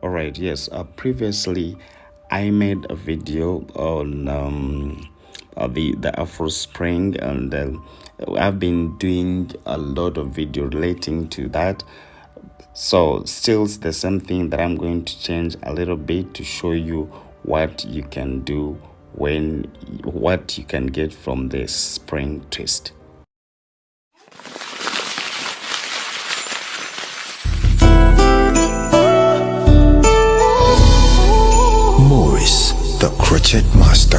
All right, yes. Previously, I made a video on the Afro Spring, and I've been doing a lot of video relating to that. So, still the same thing that I'm going to change a little bit to show you what you can do what you can get from this spring twist. Maurice, the crochet master.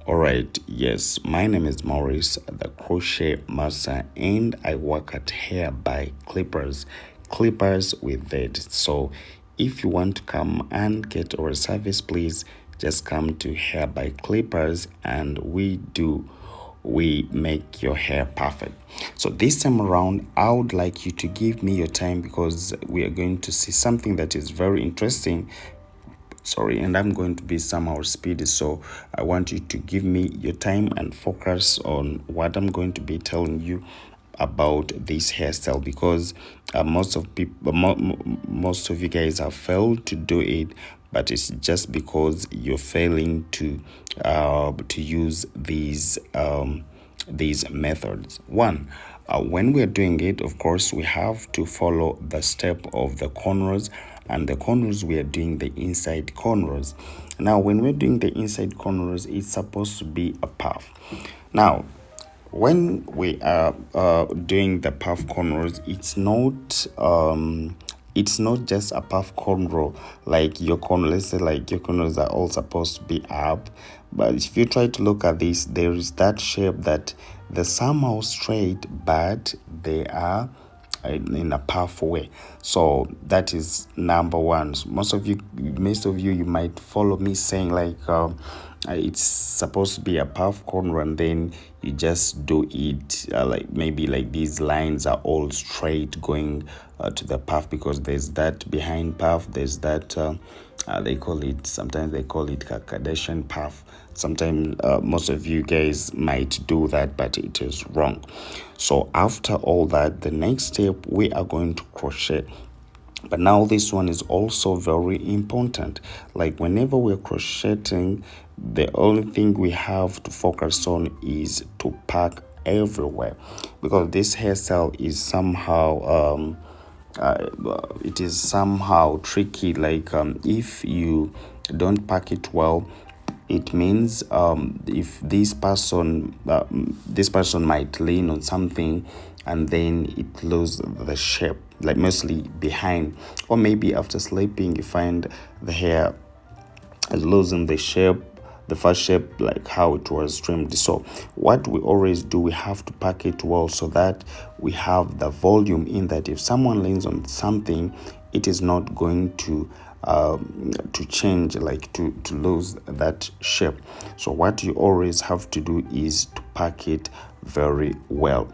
Alright, yes, my name is Maurice, the crochet master, and I work at Hair by Clippers with it. So if you want to come and get our service, please just come to Hair by Clippers, and we make your hair perfect. So this time around, I would like you to give me your time, because we are going to see something that is very interesting. And I'm going to be somehow speedy, so I want you to give me your time and focus on what I'm going to be telling you about this hairstyle, because most of you guys have failed to do it, but it's just because you're failing to use these methods. When we're doing it, of course, we have to follow the step of the cornrows, and the cornrows, we are doing the inside cornrows. Now, when we're doing the inside cornrows, it's supposed to be a puff. Now, when we are doing the puff cornrows, it's not just a puff cornrow like your cornrows. Let's say like your cornrows are all supposed to be up, but if you try to look at this, there is that shape that they're somehow straight, but they are in a puff way. So that is number one. Most of you you might follow me saying like it's supposed to be a puff corner, and then you just do it like maybe like these lines are all straight going to the puff, because there's that behind puff, there's that sometimes they call it Kardashian puff. Sometimes most of you guys might do that, but it is wrong. So after all that, the next step, we are going to crochet. But now this one is also very important. Like whenever we're crocheting, the only thing we have to focus on is to pack everywhere, because this hairstyle is somehow it is somehow tricky. Like if you don't pack it well, it means if this person might lean on something, and then it loses the shape, like mostly behind, or maybe after sleeping you find the hair is losing the shape, the first shape, like how it was trimmed. So what we always do, we have to pack it well, so that we have the volume in that if someone leans on something, it is not going to change, like to lose that shape. So what you always have to do is to pack it very well.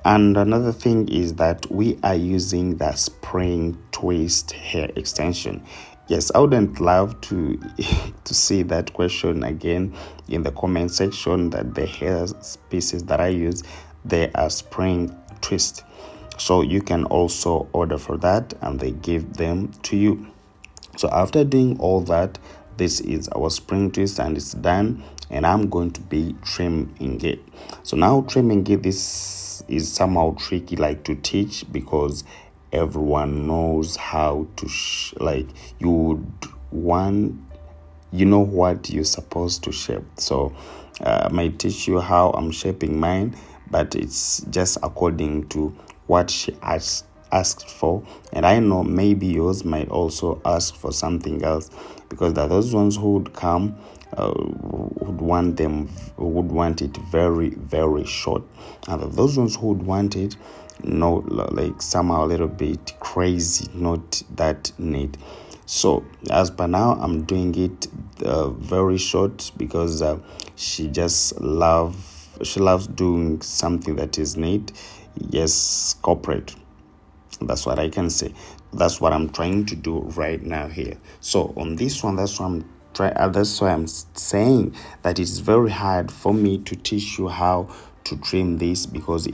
And another thing is that we are using the spring twist hair extension. Yes, I wouldn't love to see that question again in the comment section, that the hair pieces that I use, they are spring twist. So you can also order for that, and they give them to you. So after doing all that, this is our spring twist, and it's done, and I'm going to be trimming it. So now trimming it, this is somehow tricky like to teach, because everyone knows how to like you know what you're supposed to shape. So I might teach you how I'm shaping mine, but it's just according to what she asked for. And I know maybe yours might also ask for something else, because there are those ones who would come would want it very, very short, and those ones who would want it like somehow a little bit crazy, not that neat. So as per now, I'm doing it very short, because she loves doing something that is neat. Yes, corporate. That's what I can say. That's what I'm trying to do right now here. So on this one, that's why I'm saying that it's very hard for me to teach you how to trim this, because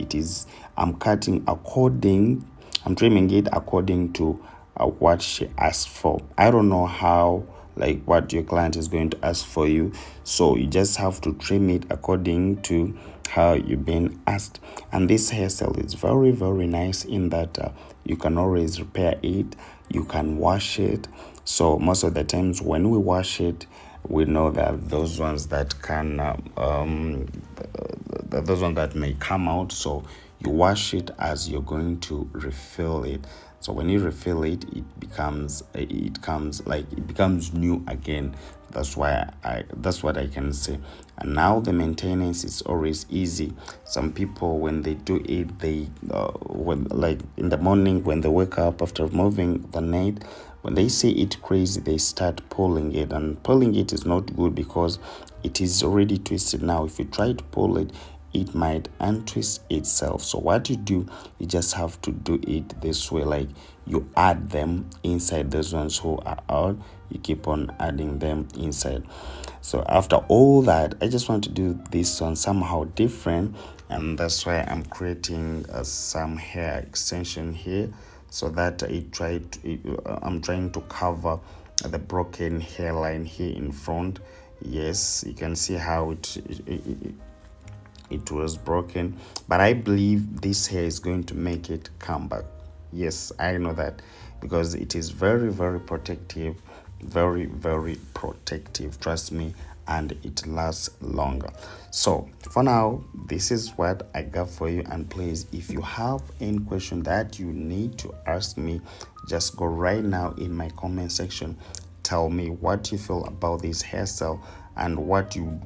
I'm trimming it according to what she asked for. I don't know how, like, what your client is going to ask for you, so you just have to trim it according to how you've been asked. And this hairstyle is very, very nice in that you can always repair it, you can wash it. So most of the times when we wash it, we know that those ones that can those ones that may come out, so you wash it as you're going to refill it. So when you refill it, it becomes new again. That's what I can say. And now the maintenance is always easy. Some people, when they do it, they when, like, in the morning when they wake up after removing the net, when they see it crazy, they start pulling it, and pulling it is not good because it is already twisted. Now if you try to pull it, it might untwist itself. So what you do, you just have to do it this way, like you add them inside. Those ones who are out, you keep on adding them inside. So after all that, I just want to do this one somehow different, and that's why I'm creating some hair extension here, so that I'm trying to cover the broken hairline here in front. Yes, you can see how it was broken, but I believe this hair is going to make it come back. Yes, I know that, because it is very, very protective, very, very protective, trust me, and it lasts longer. So for now, this is what I got for you. And please, if you have any question that you need to ask me, just go right now in my comment section. Tell me what you feel about this hairstyle and what you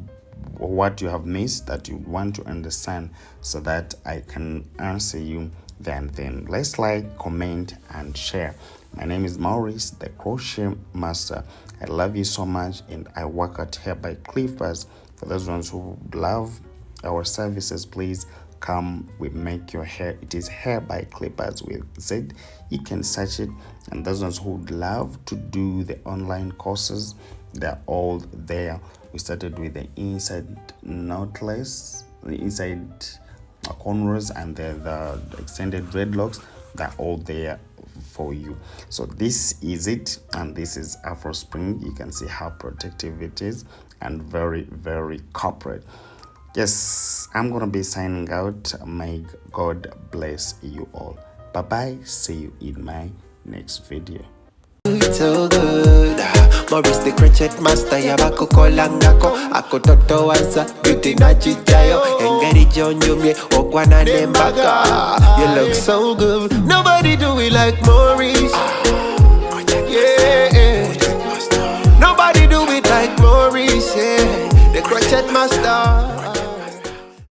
have missed that you want to understand, so that I can answer you. Then let's like, comment, and share. My name is Maurice, the crochet master. I love you so much, and I work at Hair by Clippers. For those ones who love our services, please come. We make your hair. It is Hair by Clippers with Z. You can search it. And those ones who would love to do the online courses, they're all there. We started with the inside knotless, the inside cornrows, and the extended dreadlocks. They're all there for you. So this is it, and this is Afro Spring. You can see how protective it is, and very, very corporate. Yes, I'm gonna be signing out. May God bless you all. Bye bye. See you in my next video. So good, Maurice the crochet master. Yabako kolangako, ako toto wansa, beauty na chichayo. Engeri jonjumye, okwana nembaka. You look so good, nobody do it like Maurice. Yeah, nobody do it like Maurice. Yeah, the crochet master.